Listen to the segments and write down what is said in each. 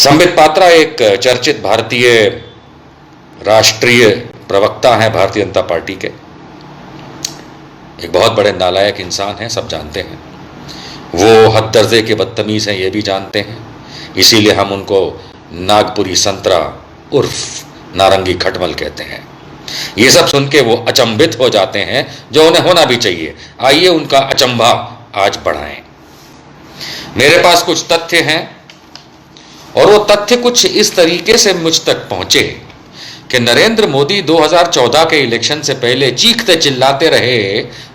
संबित पात्रा एक चर्चित भारतीय राष्ट्रीय प्रवक्ता हैं भारतीय जनता पार्टी के। एक बहुत बड़े नालायक इंसान हैं, सब जानते हैं। वो हद दर्जे के बदतमीज हैं, ये भी जानते हैं। इसीलिए हम उनको नागपुरी संतरा उर्फ नारंगी खटमल कहते हैं। ये सब सुन के वो अचंभित हो जाते हैं, जो उन्हें होना भी चाहिए। आइए उनका अचंभा आज बढ़ाएं। मेरे पास कुछ तथ्य हैं और वो तथ्य कुछ इस तरीके से मुझ तक पहुंचे कि नरेंद्र मोदी 2014 के इलेक्शन से पहले चीखते चिल्लाते रहे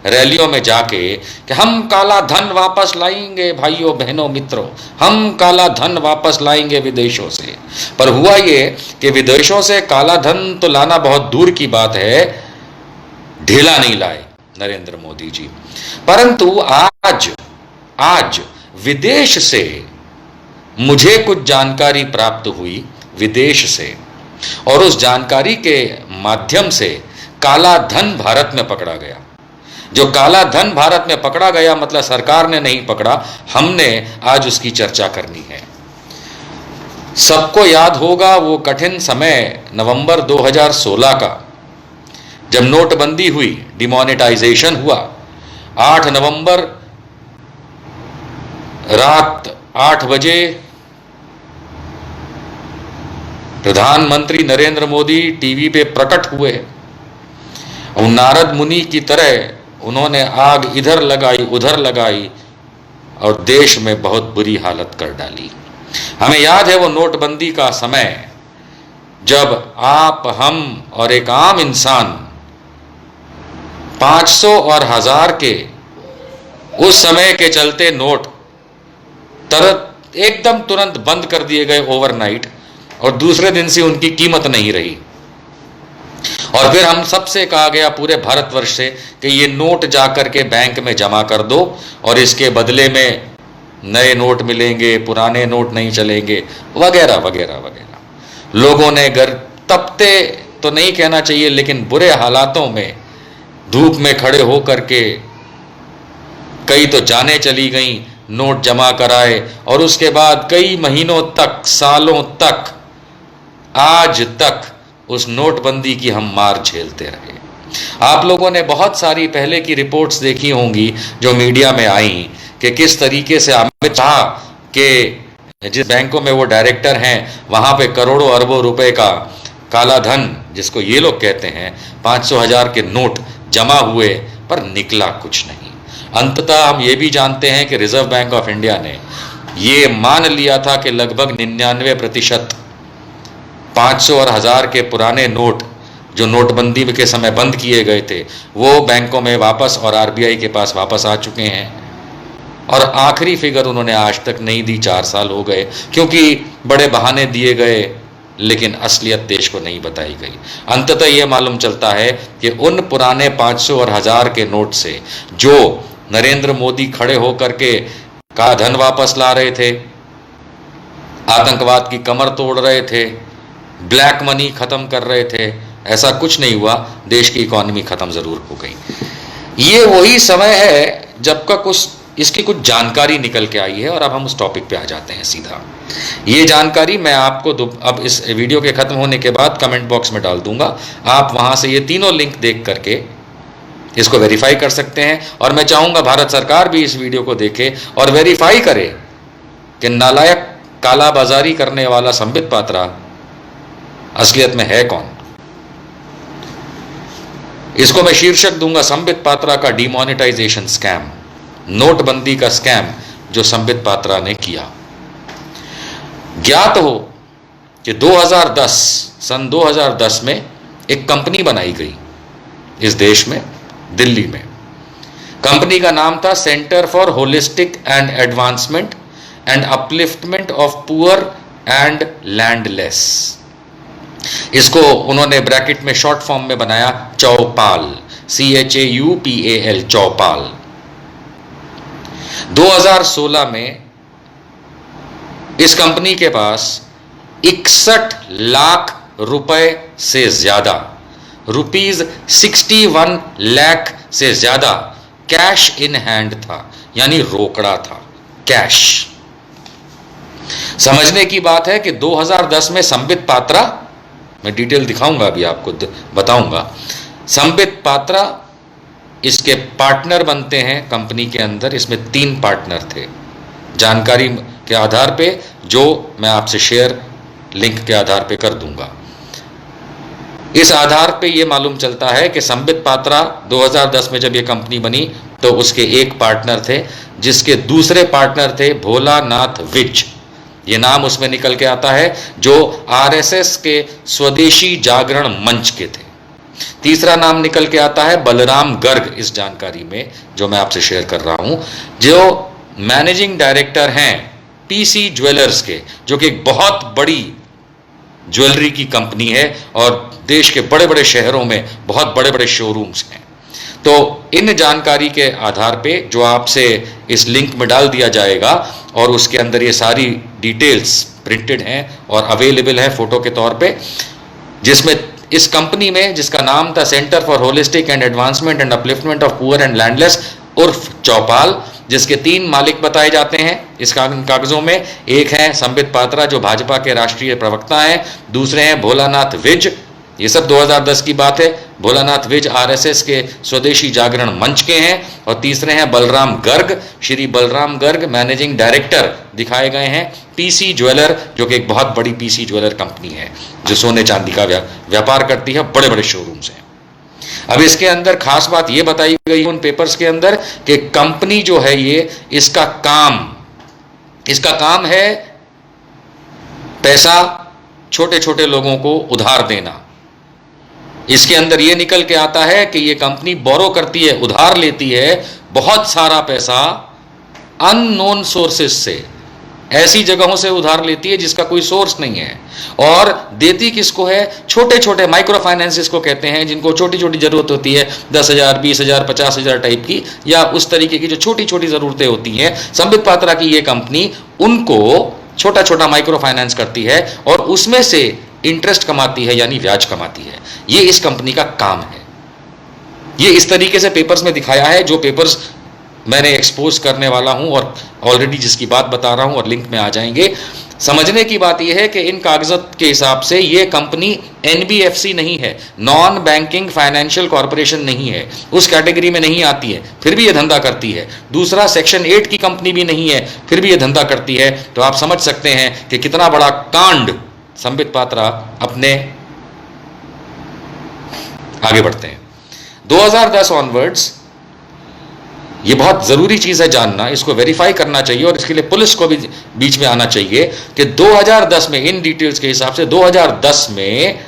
रैलियों में जाके कि हम काला धन वापस लाएंगे, भाइयों बहनों मित्रों, हम काला धन वापस लाएंगे विदेशों से। पर हुआ ये कि विदेशों से काला धन तो लाना बहुत दूर की बात है, ढीला नहीं लाए नरेंद्र मोदी जी। परंतु आज विदेश से मुझे कुछ जानकारी प्राप्त हुई, विदेश से, और उस जानकारी के माध्यम से काला धन भारत में पकड़ा गया। जो काला धन भारत में पकड़ा गया मतलब सरकार ने नहीं पकड़ा, हमने आज उसकी चर्चा करनी है। सबको याद होगा वो कठिन समय नवंबर 2016 का, जब नोटबंदी हुई, डिमोनेटाइजेशन हुआ। 8 नवंबर रात 8 बजे प्रधानमंत्री नरेंद्र मोदी टीवी पे प्रकट हुए और नारद मुनि की तरह उन्होंने आग इधर लगाई उधर लगाई और देश में बहुत बुरी हालत कर डाली। हमें याद है वो नोटबंदी का समय, जब आप, हम और एक आम इंसान 500 और 1000 के उस समय के चलते नोट एकदम तुरंत बंद कर दिए गए ओवरनाइट, और दूसरे दिन से उनकी कीमत नहीं रही। और फिर हम सबसे कहा गया पूरे भारतवर्ष से कि ये नोट जाकर के बैंक में जमा कर दो और इसके बदले में नए नोट मिलेंगे, पुराने नोट नहीं चलेंगे, वगैरह वगैरह वगैरह। लोगों ने घर तपते तो नहीं कहना चाहिए, लेकिन बुरे हालातों में धूप में खड़े हो करके, कई तो जानें चली गई, नोट जमा कराए, और उसके बाद कई महीनों तक, सालों तक, आज तक उस नोटबंदी की हम मार झेलते रहे। आप लोगों ने बहुत सारी पहले की रिपोर्ट्स देखी होंगी जो मीडिया में आई कि किस तरीके से अमित शाह के जिस बैंकों में वो डायरेक्टर हैं, वहां पे करोड़ों अरबों रुपए का काला धन, जिसको ये लोग कहते हैं, 500,000 के नोट जमा हुए, पर निकला कुछ नहीं। अंततः हम ये भी जानते हैं कि रिजर्व बैंक ऑफ इंडिया ने ये मान लिया था कि लगभग 99% 500 और 1000 के पुराने नोट जो नोटबंदी के समय बंद किए गए थे, वो बैंकों में वापस और आरबीआई के पास वापस आ चुके हैं। और आखिरी फिगर उन्होंने आज तक नहीं दी, 4 साल हो गए, क्योंकि बड़े बहाने दिए गए, लेकिन असलियत देश को नहीं बताई गई। अंततः ये मालूम चलता है कि उन पुराने 500 और 1000 के नोट से जो नरेंद्र मोदी खड़े होकर के का धन वापस ला रहे थे, आतंकवाद की कमर तोड़ रहे थे, ब्लैक मनी खत्म कर रहे थे, ऐसा कुछ नहीं हुआ। देश की इकोनॉमी खत्म जरूर हो गई। ये वही समय है जब का कुछ इसकी कुछ जानकारी निकल के आई है, और अब हम उस टॉपिक पे आ जाते हैं सीधा। ये जानकारी मैं आपको अब इस वीडियो के खत्म होने के बाद कमेंट बॉक्स में डाल दूंगा। आप वहां से ये तीनों लिंक देख करके इसको वेरीफाई कर सकते हैं। और मैं चाहूंगा भारत सरकार भी इस वीडियो को देखे और वेरीफाई करे कि नालायक कालाबाजारी करने वाला संबित पात्रा असलियत में है कौन। इसको मैं शीर्षक दूंगा, संबित पात्रा का डिमोनेटाइजेशन स्कैम, नोटबंदी का स्कैम जो संबित पात्रा ने किया। ज्ञात हो कि सन 2010 में एक कंपनी बनाई गई इस देश में, दिल्ली में। कंपनी का नाम था centre for holistic and advancement and upliftment of poor and landless. इसको उन्होंने ब्रैकेट में शॉर्ट फॉर्म में बनाया चौपाल, CHAUPAL, चौपाल। 2016 में इस कंपनी के पास 61 लाख रुपए से ज्यादा, ₹61 लाख से ज्यादा कैश इन हैंड था, यानी रोकड़ा था, कैश। समझने की बात है कि 2010 में संबित पात्रा, मैं डिटेल दिखाऊंगा अभी आपको, बताऊंगा, संबित पात्रा इसके पार्टनर बनते हैं कंपनी के अंदर। इसमें 3 पार्टनर थे, जानकारी के आधार पे जो मैं आपसे शेयर लिंक के आधार पे कर दूंगा। इस आधार पे ये मालूम चलता है कि संबित पात्रा 2010 में जब ये कंपनी बनी तो उसके एक पार्टनर थे, जिसके दूसरे पार्टनर थे भोलानाथ विज। ये नाम उसमें निकल के आता है, जो आरएसएस के स्वदेशी जागरण मंच के थे। तीसरा नाम निकल के आता है बलराम गर्ग इस जानकारी में जो मैं आपसे शेयर कर रहा हूं, जो मैनेजिंग डायरेक्टर हैं पीसी ज्वेलर्स के, जो कि एक बहुत बड़ी ज्वेलरी की कंपनी है और देश के बड़े बड़े शहरों में बहुत बड़े बड़े शोरूम्स हैं। तो इन जानकारी के आधार पे जो आपसे इस लिंक में डाल दिया जाएगा और उसके अंदर ये सारी डिटेल्स प्रिंटेड हैं और अवेलेबल है फोटो के तौर पे, जिसमें इस कंपनी में जिसका नाम था centre for holistic and advancement and upliftment of poor and landless उर्फ चौपाल, जिसके 3 मालिक बताए जाते हैं इस कागजों में। एक है संबित पात्रा जो भाजपा के राष्ट्रीय प्रवक्ता हैं, दूसरे हैं भोलानाथ विज, ये सब 2010 की बात है, भोलानाथ विज आरएसएस के स्वदेशी जागरण मंच के हैं, और तीसरे हैं बलराम गर्ग, श्री बलराम गर्ग मैनेजिंग डायरेक्टर दिखाए गए हैं पीसी ज्वेलर, जो कि एक बहुत बड़ी पीसी ज्वेलर कंपनी है जो सोने चांदी का व्यापार करती है, बड़े बड़े शोरूम्स हैं। अब इसके अंदर खास बात यह बताई गई उन पेपर्स के अंदर कि कंपनी जो है ये इसका काम है पैसा छोटे छोटे लोगों को उधार देना। इसके अंदर यह निकल के आता है कि यह कंपनी बोरो करती है, उधार लेती है बहुत सारा पैसा अननोन सोर्सेस से, ऐसी जगहों से उधार लेती है जिसका कोई सोर्स नहीं है, और देती किसको है? छोटे छोटे माइक्रो फाइनेंसिस को कहते हैं, जिनको छोटी छोटी जरूरत होती है 10,000 20,000 50,000 टाइप की, या उस तरीके की जो छोटी छोटी जरूरतें होती हैं। संबित पात्रा की ये कंपनी उनको छोटा छोटा माइक्रो फाइनेंस करती है और उसमें से इंटरेस्ट कमाती है, यानी ब्याज कमाती है। ये इस कंपनी का काम है। ये इस तरीके से पेपर्स में दिखाया है, जो पेपर्स मैंने एक्सपोज करने वाला हूं और ऑलरेडी जिसकी बात बता रहा हूं और लिंक में आ जाएंगे। समझने की बात यह है कि इन कागजात के हिसाब से यह कंपनी एनबीएफसी नहीं है, नॉन बैंकिंग फाइनेंशियल कॉर्पोरेशन नहीं है, उस कैटेगरी में नहीं आती है, फिर भी यह धंधा करती है। दूसरा, सेक्शन 8 की कंपनी भी नहीं है, फिर भी यह धंधा करती है। तो आप समझ सकते हैं कि कितना बड़ा कांड संबित पात्रा अपने आगे बढ़ते हैं। 2010 ऑनवर्ड्स, ये बहुत जरूरी चीज है जानना, इसको वेरीफाई करना चाहिए और इसके लिए पुलिस को भी बीच में आना चाहिए कि 2010 में इन डिटेल्स के हिसाब से 2010 में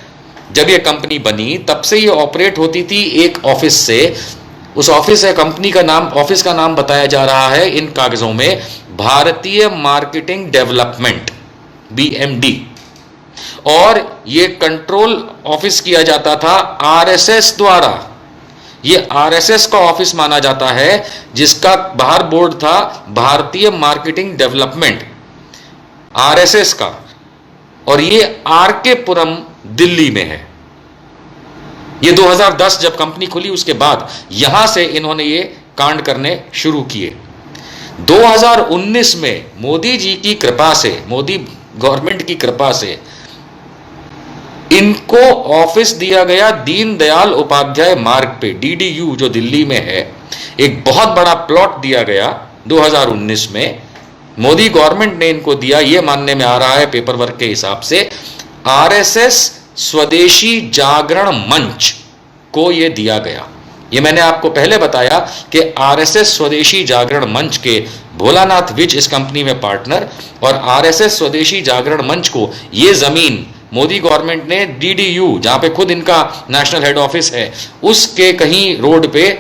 जब ये कंपनी बनी तब से ये ऑपरेट होती थी एक ऑफिस से। उस ऑफिस है, कंपनी का नाम, ऑफिस का नाम बताया जा रहा है इन कागजों में भारतीय मार्केटिंग डेवलपमेंट, BMD, और ये कंट्रोल ऑफिस किया जाता था आरएसएस द्वारा। ये आरएसएस का ऑफिस माना जाता है, जिसका बाहर बोर्ड था भारतीय मार्केटिंग डेवलपमेंट, आरएसएस का, और ये आरके पुरम दिल्ली में है। ये 2010 जब कंपनी खुली उसके बाद यहां से इन्होंने ये कांड करने शुरू किए। 2019 में मोदी जी की कृपा से, मोदी गवर्नमेंट की कृपा से इनको ऑफिस दिया गया दीनदयाल उपाध्याय मार्ग पे, DDU, जो दिल्ली में है। एक बहुत बड़ा प्लॉट दिया गया 2019 में, मोदी गवर्नमेंट ने इनको दिया। यह मानने में आ रहा है पेपर वर्क के हिसाब से आरएसएस स्वदेशी जागरण मंच को यह दिया गया। ये मैंने आपको पहले बताया कि आरएसएस स्वदेशी जागरण मंच के भोलानाथ विज इस कंपनी में पार्टनर, और आरएसएस स्वदेशी जागरण मंच को यह जमीन मोदी गवर्नमेंट ने DDU, जहां पे खुद इनका नेशनल हेड ऑफिस है, उसके कहीं रोड पे,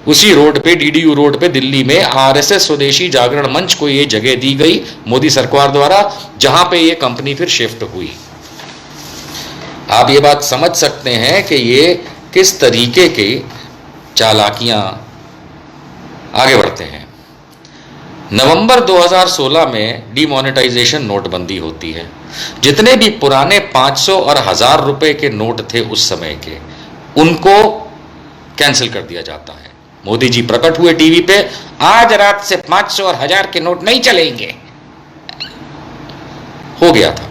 उसी रोड पे, DDU रोड पे दिल्ली में आरएसएस स्वदेशी जागरण मंच को ये जगह दी गई मोदी सरकार द्वारा, जहां पे ये कंपनी फिर शिफ्ट हुई। आप ये बात समझ सकते हैं कि ये किस तरीके के चालाकियां आगे बढ़ते हैं। नवंबर 2016 में डिमोनेटाइजेशन, नोटबंदी होती है। जितने भी पुराने 500 और 1000 रुपए के नोट थे उस समय के, उनको कैंसिल कर दिया जाता है। मोदी जी प्रकट हुए टीवी पे, आज रात से 500 और 1000 के नोट नहीं चलेंगे। हो गया था।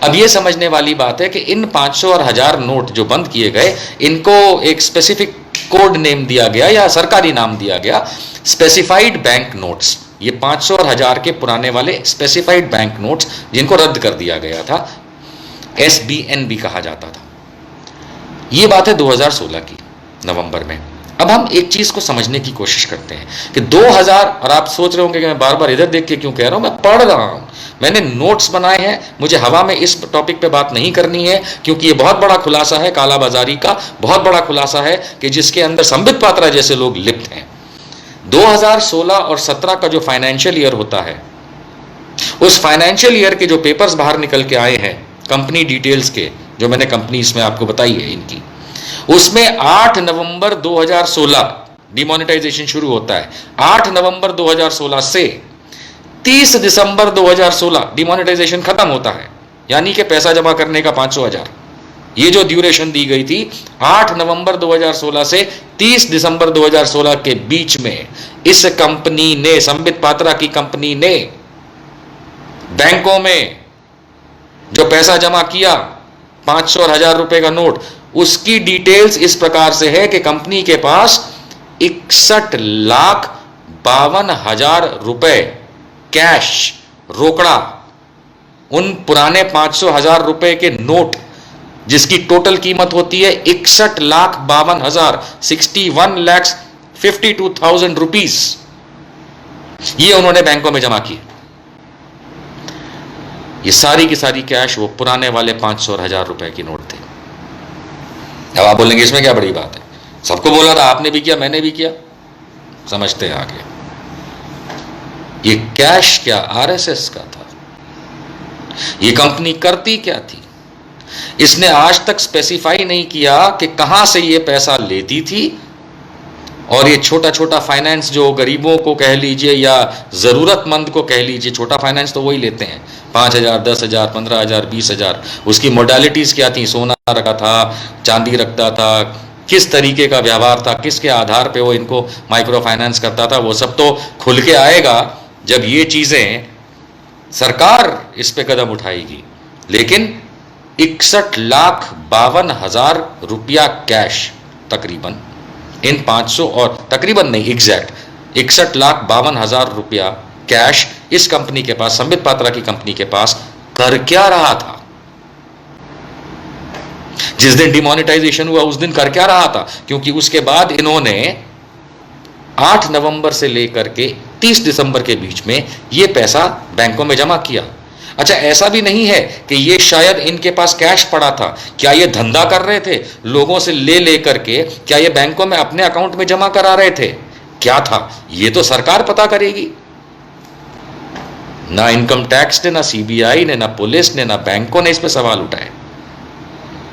अब ये समझने वाली बात है कि इन 500 और 1000 नोट जो बंद किए गए, इनको एक स्पेसिफिक कोड नेम दिया गया या सरकारी नाम दिया गया, स्पेसिफाइड बैंक नोट्स। ये 500 और 1000 के पुराने वाले स्पेसिफाइड बैंक नोट्स जिनको रद्द कर दिया गया था, SBN भी कहा जाता था। ये बात है 2016 की नवंबर में। अब हम एक चीज को समझने की कोशिश करते हैं कि 2000, और आप सोच रहे होंगे कि मैं बार बार इधर देख के क्यों कह रहा हूं, मैं पढ़ रहा हूं, मैंने नोट्स बनाए हैं, मुझे हवा में इस टॉपिक पे बात नहीं करनी है, क्योंकि ये बहुत बड़ा खुलासा है कालाबाजारी का, बहुत बड़ा खुलासा है कि जिसके अंदर संबित पात्रा जैसे लोग लिप्त हैं। 2016 और 17 का जो फाइनेंशियल ईयर होता है, उस फाइनेंशियल ईयर के जो पेपर्स बाहर निकल के आए हैं कंपनी डिटेल्स के, जो मैंने कंपनी इसमें आपको बताई है इनकी, उसमें 8 नवंबर 2016 डिमोनेटाइजेशन शुरू होता है। 8 नवंबर 2016 से 30 दिसंबर 2016 डिमोनेटाइजेशन खत्म होता है, यानी कि पैसा जमा करने का 500,000। ये जो ड्यूरेशन दी गई थी 8 नवंबर 2016 से 30 दिसंबर 2016 के बीच में, इस कंपनी ने, संबित पात्रा की कंपनी ने, बैंकों में जो पैसा जमा किया 500 और 1000 रुपए का नोट, उसकी डिटेल्स इस प्रकार से है कि कंपनी के पास 61,52,000 रुपए कैश, रोकड़ा, उन पुराने 500,000 रुपए के नोट जिसकी टोटल कीमत होती है 61,52,000, 61,52,000 रुपीस, ये उन्होंने बैंकों में जमा किए। ये सारी की सारी कैश वो पुराने वाले 500 और 1000 रुपए की नोट थे। अब आप बोलेंगे इसमें क्या बड़ी बात है, सबको बोला था, आपने भी किया, मैंने भी किया। समझते हैं आगे। ये कैश क्या RSS का था? ये कंपनी करती क्या थी? इसने आज तक स्पेसिफाई नहीं किया कि कहां से ये पैसा लेती थी, और ये छोटा छोटा फाइनेंस जो गरीबों को कह लीजिए या जरूरतमंद को कह लीजिए, छोटा फाइनेंस तो वही लेते हैं, 5,000, 10,000, 15,000, 20,000। उसकी मोडालिटीज क्या थी? सोना रखा था, चांदी रखता था, किस तरीके का व्यवहार था, किसके आधार पे वो इनको माइक्रो फाइनेंस करता था, वो सब तो खुल के आएगा जब ये चीजें सरकार इस पे कदम उठाएगी। लेकिन 61,52,000 रुपया कैश तकरीबन इन 500 और तकरीबन नहीं, एग्जैक्ट 61,52,000 रुपया कैश इस कंपनी के पास, संबित पात्रा की कंपनी के पास कर क्या रहा था? जिस दिन डिमोनेटाइजेशन हुआ उस दिन कर क्या रहा था? क्योंकि उसके बाद इन्होंने 8 नवंबर से लेकर के 30 दिसंबर के बीच में यह पैसा बैंकों में जमा किया। अच्छा, ऐसा भी नहीं है कि ये शायद इनके पास कैश पड़ा था। क्या ये धंधा कर रहे थे लोगों से ले लेकर के? क्या ये बैंकों में अपने अकाउंट में जमा करा रहे थे? क्या था ये तो सरकार पता करेगी। ना इनकम टैक्स ने, ना CBI ने, ना पुलिस ने, ना बैंकों ने इस पर सवाल उठाए।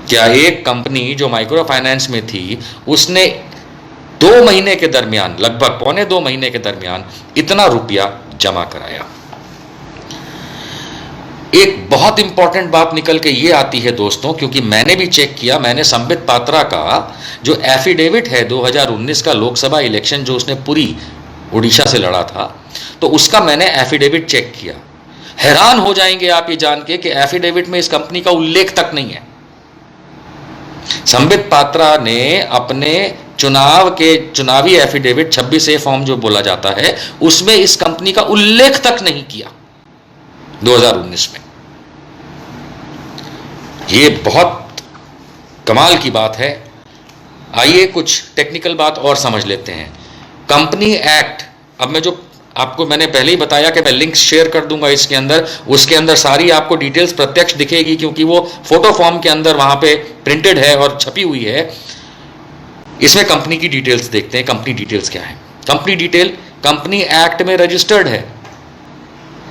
क्या एक कंपनी जो माइक्रो फाइनेंस में थी उसने 2 महीने के दरमियान, लगभग 1.25 महीने के दरमियान इतना रुपया जमा कराया? एक बहुत इंपॉर्टेंट बात निकल के ये आती है दोस्तों, क्योंकि मैंने भी चेक किया, मैंने संबित पात्रा का जो एफिडेविट है 2019 का लोकसभा इलेक्शन जो उसने पूरी उड़ीसा से लड़ा था, तो उसका मैंने एफिडेविट चेक किया। हैरान हो जाएंगे आप ये जान के कि एफिडेविट में इस कंपनी का उल्लेख तक नहीं है। संबित पात्रा ने अपने चुनावी एफिडेविट 26A फॉर्म जो बोला जाता है उसमें इस कंपनी का उल्लेख तक नहीं किया 2019 में। ये बहुत कमाल की बात है। आइए कुछ टेक्निकल बात और समझ लेते हैं। कंपनी एक्ट, अब मैं जो आपको मैंने पहले ही बताया कि मैं लिंक्स शेयर कर दूंगा इसके अंदर, उसके अंदर सारी आपको डिटेल्स प्रत्यक्ष दिखेगी, क्योंकि वो फोटो फॉर्म के अंदर वहां पे प्रिंटेड है और छपी हुई है। इसमें कंपनी की डिटेल्स देखते हैं। कंपनी डिटेल्स क्या है? कंपनी डिटेल कंपनी एक्ट में रजिस्टर्ड है।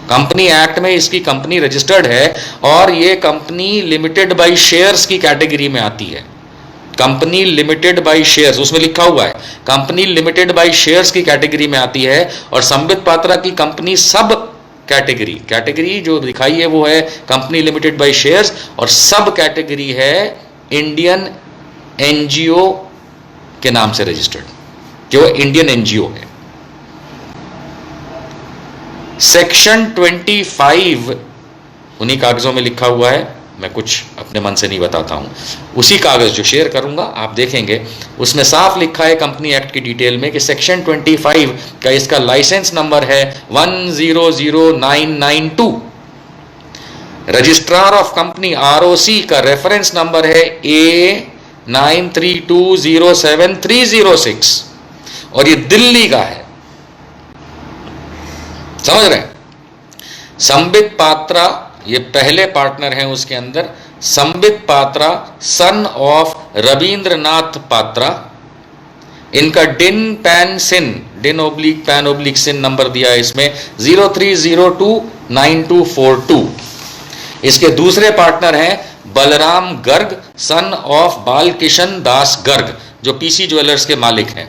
कंपनी एक्ट में इसकी कंपनी रजिस्टर्ड है और ये कंपनी लिमिटेड बाय शेयर्स की कैटेगरी में आती है। कंपनी लिमिटेड बाय शेयर्स उसमें लिखा हुआ है, कंपनी लिमिटेड बाय शेयर्स की कैटेगरी में आती है। और संबित पात्रा की कंपनी सब कैटेगरी जो दिखाई है वो है कंपनी लिमिटेड बाय शेयर्स, और सब कैटेगरी है इंडियन NGO के नाम से रजिस्टर्ड, कि वो इंडियन NGO है। सेक्शन 25 उन्हीं कागज़ों में लिखा हुआ है, मैं कुछ अपने मन से नहीं बताता हूँ। उसी कागज़ जो शेयर करूँगा आप देखेंगे, उसमें साफ लिखा है कंपनी एक्ट की डिटेल में कि सेक्शन 25 का इसका लाइसेंस नंबर है 100992, रजिस्ट्रार ऑफ कंपनी ROC का रेफरेंस नंबर है A93207306 और ये दिल्ली का है। समझ रहे हैं? संबित पात्रा ये पहले पार्टनर हैं उसके अंदर, संबित पात्रा सन ऑफ रविंद्रनाथ पात्रा। इनका डिन पैन सिन, डिन ओब्लिक पैन ओब्लिक सिन नंबर दिया है इसमें 03029242। इसके दूसरे पार्टनर हैं बलराम गर्ग सन ऑफ बालकिशन दास गर्ग, जो PC ज्वेलर्स के मालिक हैं।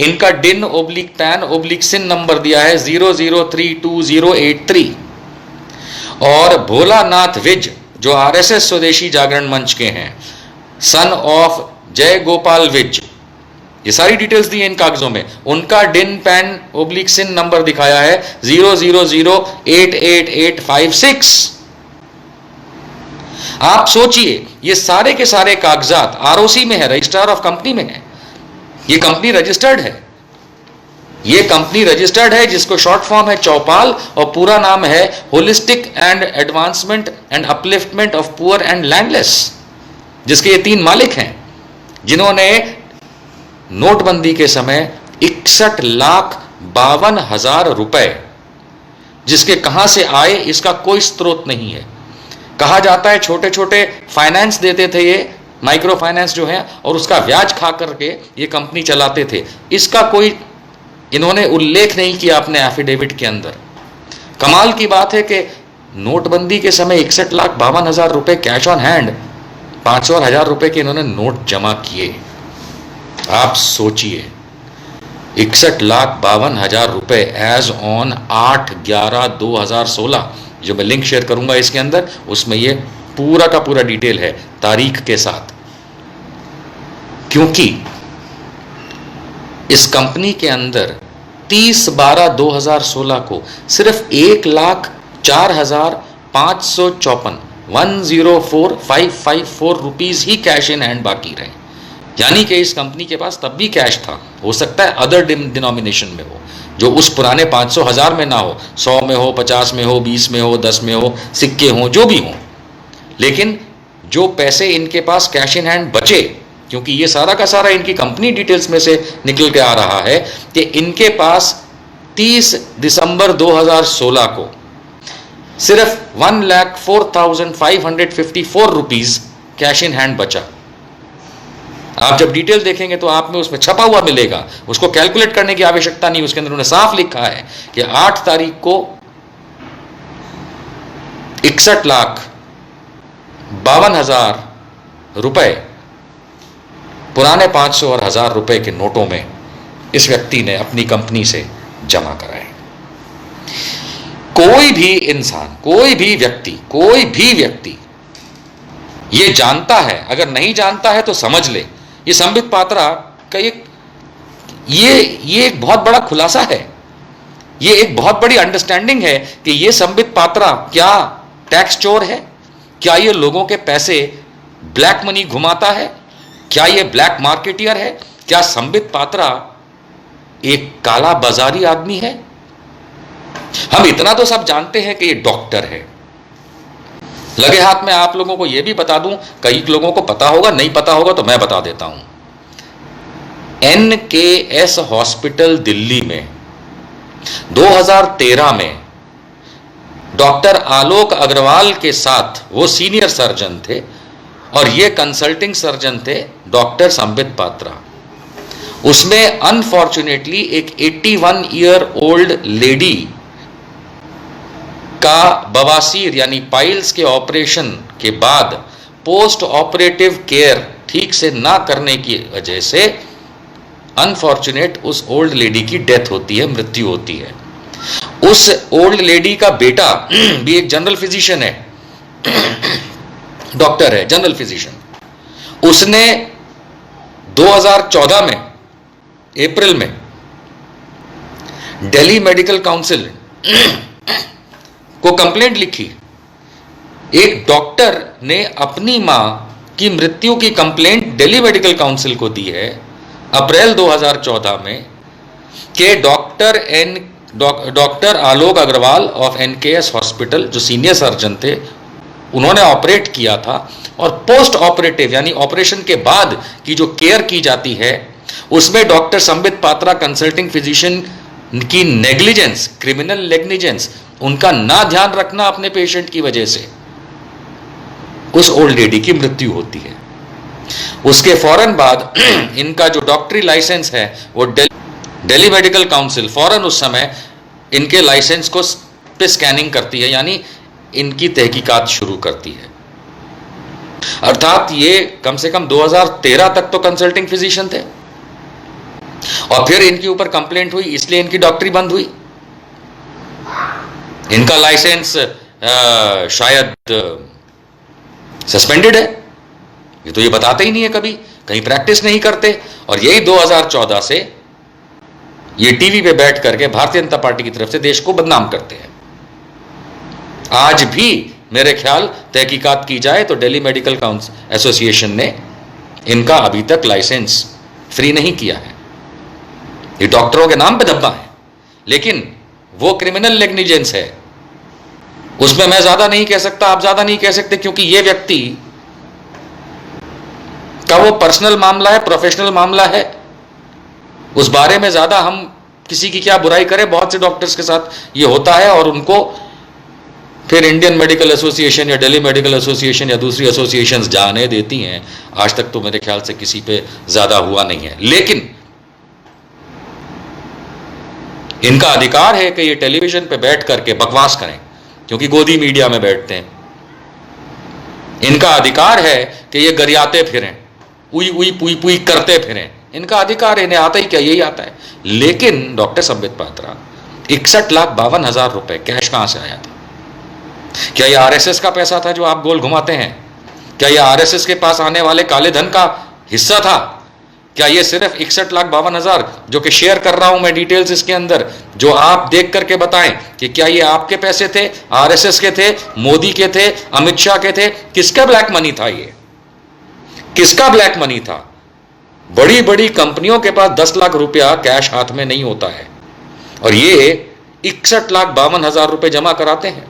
इनका डिन ओब्लिक पैन ओब्लिक सिन नंबर दिया है 00328083। और भोलानाथ विज जो RSS स्वदेशी जागरण मंच के हैं, सन ऑफ जय गोपाल विज, ये सारी डिटेल्स दी हैं इन कागजों में। उनका डिन पैन ओब्लिक सिन नंबर दिखाया है 00088856। आप सोचिए, ये सारे के सारे कागजात ROC में है, रजिस्ट्रार ऑफ कंपनी में है। ये कंपनी रजिस्टर्ड है, ये कंपनी रजिस्टर्ड है जिसको शॉर्ट फॉर्म है चौपाल और पूरा नाम है holistic and advancement and upliftment of poor and landless, जिसके ये 3 मालिक हैं, जिन्होंने नोटबंदी के समय 61,52,000 रुपए, जिसके कहां से आए इसका कोई स्रोत नहीं है। कहा जाता है छोटे छोटे फाइनेंस देते थे ये, माइक्रो फाइनेंस जो है, और उसका ब्याज खा करके ये कंपनी चलाते थे। इसका कोई इन्होंने उल्लेख नहीं किया अपने एफिडेविट के अंदर। कमाल की बात है कि नोटबंदी के समय 61,52,000 रुपए कैश ऑन हैंड, 500 और 1000 रुपए के इन्होंने नोट जमा किए। आप सोचिए, 61,52,000 रुपए एज ऑन 8/11/2016, जो मैं लिंक शेयर करूंगा इसके अंदर, उसमें ये पूरा का पूरा डिटेल है तारीख के साथ। क्योंकि इस कंपनी के अंदर 30/12/2016 को सिर्फ 1,04,554 104,554 rupees he cash in hand बाकी रहे। यानी कि इस कंपनी के पास तब भी कैश था, हो सकता है अदर डिनोमिनेशन में हो, जो उस पुराने 500 1000 में ना हो, 100 में हो, 50 में हो, 20 में हो, 10 में हो, सिक्के हो, जो भी हो। लेकिन जो पैसे इनके पास कैश इन हैंड बचे, क्योंकि ये सारा का सारा इनकी कंपनी डिटेल्स में से निकल के आ रहा है कि इनके पास 30 दिसंबर 2016 को सिर्फ 1,04,554 रुपीज कैश इन हैंड बचा। आप जब डिटेल देखेंगे तो आप में उसमें छपा हुआ मिलेगा, उसको कैलकुलेट करने की आवश्यकता नहीं। उसके अंदर उन्होंने साफ लिखा है कि 8 तारीख को 61,52,000 रुपए पुराने 500 और 1000 रुपए के नोटों में इस व्यक्ति ने अपनी कंपनी से जमा कराए। कोई भी इंसान, कोई भी व्यक्ति ये जानता है, अगर नहीं जानता है तो समझ ले, ये संबित पात्रा का ये एक बहुत बड़ा खुलासा है, ये एक बहुत बड़ी अंडरस्टैंडिंग है कि ये संबित पात्रा क्या टैक्स चोर है, क्या ये लोगों के पैसे ब्लैक मनी घुमाता है, क्या ये ब्लैक मार्केटियर है, क्या संबित पात्रा एक काला बाजारी आदमी है। हम इतना तो सब जानते हैं कि ये डॉक्टर है। लगे हाथ में आप लोगों को यह भी बता दूं, कई लोगों को पता होगा, नहीं पता होगा तो मैं बता देता हूं। NKS हॉस्पिटल दिल्ली में 2013 में डॉक्टर आलोक अग्रवाल के साथ, वो सीनियर सर्जन थे और ये कंसल्टिंग सर्जन थे डॉक्टर संबित पात्रा। उसमें अनफॉर्चुनेटली एक 81 ईयर ओल्ड लेडी का बवासीर यानी पाइल्स के ऑपरेशन के बाद पोस्ट ऑपरेटिव केयर ठीक से ना करने की वजह से अनफॉर्चुनेट उस ओल्ड लेडी की डेथ होती है, मृत्यु होती है। उस ओल्ड लेडी का बेटा भी एक जनरल फिजिशियन है, डॉक्टर है, जनरल फिजिशियन। उसने 2014 में अप्रैल में दिल्ली मेडिकल काउंसिल को कंप्लेंट लिखी एक डॉक्टर ने अपनी मां की मृत्यु की कंप्लेंट दिल्ली मेडिकल काउंसिल को दी है अप्रैल 2014 में कि doctor Alok Agarwal of NKS hospital, जो सीनियर सर्जन थे, उन्होंने ऑपरेट किया था और पोस्ट ऑपरेटिव यानी ऑपरेशन के बाद की जो केयर की जाती है उसमें doctor Sambit Patra consulting physician की नेग्लिजेंस, क्रिमिनल नेग्लिजेंस, उनका ना ध्यान रखना अपने पेशेंट की वजह से उस ओल्ड लेडी की मृत्यु होती है। उसके फौरन बाद इनका जो डॉक्टरी लाइसेंस है वो दिल्ली मेडिकल काउंसिल फौरन उस समय इनके लाइसेंस को पे स्कैनिंग करती है, यानी इनकी तहकीकात शुरू करती है। अर्थात ये कम से कम 2013 तक तो कंसल्टिंग फिजिशियन थे और फिर इनके ऊपर कंप्लेंट हुई, इसलिए इनकी डॉक्टरी बंद हुई। इनका लाइसेंस शायद सस्पेंडेड है, ये तो ये बताते ही नहीं है, कभी कहीं प्रैक्टिस नहीं करते। और यही 2014 से ये टीवी पे बैठ करके भारतीय जनता पार्टी की तरफ से देश को बदनाम करते हैं। आज भी मेरे ख्याल तहकीकात की जाए तो दिल्ली मेडिकल काउंसिल एसोसिएशन ने इनका अभी तक लाइसेंस फ्री नहीं किया है। ये डॉक्टरों के नाम पे धब्बा है, लेकिन वो क्रिमिनल नेग्लिजेंस है, उसमें मैं ज्यादा नहीं कह सकता, आप ज्यादा नहीं कह सकते, क्योंकि ये व्यक्ति का वो पर्सनल मामला है, प्रोफेशनल मामला है, उस बारे में ज्यादा हम किसी की क्या बुराई करें। बहुत से डॉक्टर्स के साथ ये होता है और उनको फिर इंडियन मेडिकल एसोसिएशन या दिल्ली मेडिकल एसोसिएशन या दूसरी एसोसिएशंस जाने देती हैं। आज तक तो मेरे ख्याल से किसी पे ज्यादा हुआ नहीं है, लेकिन इनका अधिकार है कि ये टेलीविजन पे बैठ करके बकवास करें, क्योंकि गोदी मीडिया में बैठते हैं। इनका अधिकार है कि ये गरियाते फिरें, उई उई पुई पुई करते फिरें, इनका अधिकार है, इन्हें आता ही क्या, यही आता है। लेकिन डॉक्टर संबित पात्रा 61,52,000 रुपए कैश कहां से आया था? क्या यह आरएसएस का पैसा था जो आप गोल घुमाते हैं? क्या यह आरएसएस के पास आने वाले काले धन का हिस्सा था? क्या यह सिर्फ 61,52,000 जो कि शेयर कर रहा हूं मैं डिटेल्स इसके अंदर, जो आप देख करके बताएं कि क्या ये आपके पैसे थे, आरएसएस के थे, मोदी के थे, अमित शाह के थे? किसका ब्लैक मनी था? ये किसका ब्लैक मनी था? बड़ी बड़ी कंपनियों के पास 10 लाख रुपया कैश हाथ में नहीं होता है और ये 61,52,000 रुपए जमा कराते हैं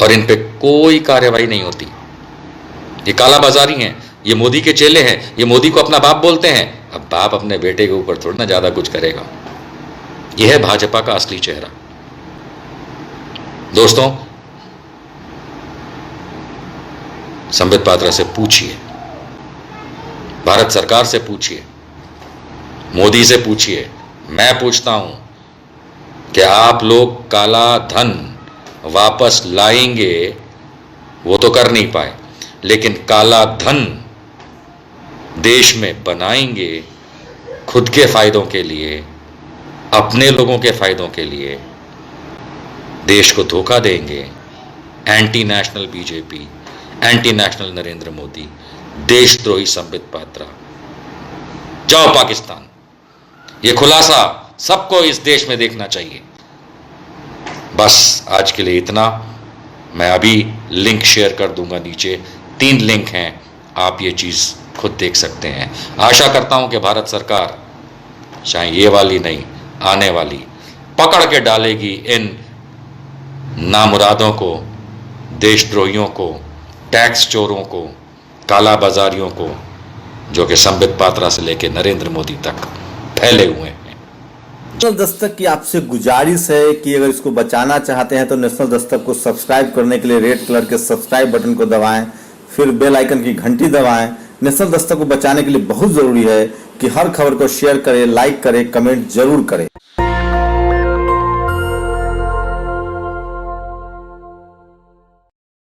और इन पे कोई कार्रवाई नहीं होती। ये कालाबाजारी हैं, ये मोदी के चेले हैं, ये मोदी को अपना बाप बोलते हैं। अब बाप अपने बेटे के ऊपर थोड़ा ना ज्यादा कुछ करेगा। यह है भाजपा का असली चेहरा। दोस्तों, संबित पात्रा से पूछिए, भारत सरकार से पूछिए, मोदी से पूछिए, मैं पूछता हूं कि आप लोग काला धन वापस लाएंगे, वो तो कर नहीं पाए, लेकिन काला धन देश में बनाएंगे खुद के फायदों के लिए, अपने लोगों के फायदों के लिए, देश को धोखा देंगे। Anti national BJP, anti national Narendra Modi, देशद्रोही संबित पात्रा, जाओ पाकिस्तान। ये खुलासा सबको इस देश में देखना चाहिए। बस आज के लिए इतना। मैं अभी लिंक शेयर कर दूंगा नीचे, 3 लिंक हैं, आप ये चीज खुद देख सकते हैं। आशा करता हूं कि भारत सरकार, चाहे ये वाली नहीं, आने वाली, पकड़ के डालेगी इन नामुरादों को, देशद्रोहियों को, टैक्स चोरों को, काला बाजारियों को, जो कि संबित पात्रा से लेकर नरेंद्र मोदी तक फैले हुए हैं। नेशनल दस्तक की आपसे गुजारिश है कि अगर इसको बचाना चाहते हैं तो नेशनल दस्तक को सब्सक्राइब करने के लिए रेड कलर के सब्सक्राइब बटन को दबाएं, फिर बेल आइकन की घंटी दबाएं। नेशनल दस्तक को बचाने के लिए बहुत जरूरी है कि हर खबर को शेयर करें, लाइक करें, कमेंट जरूर करें।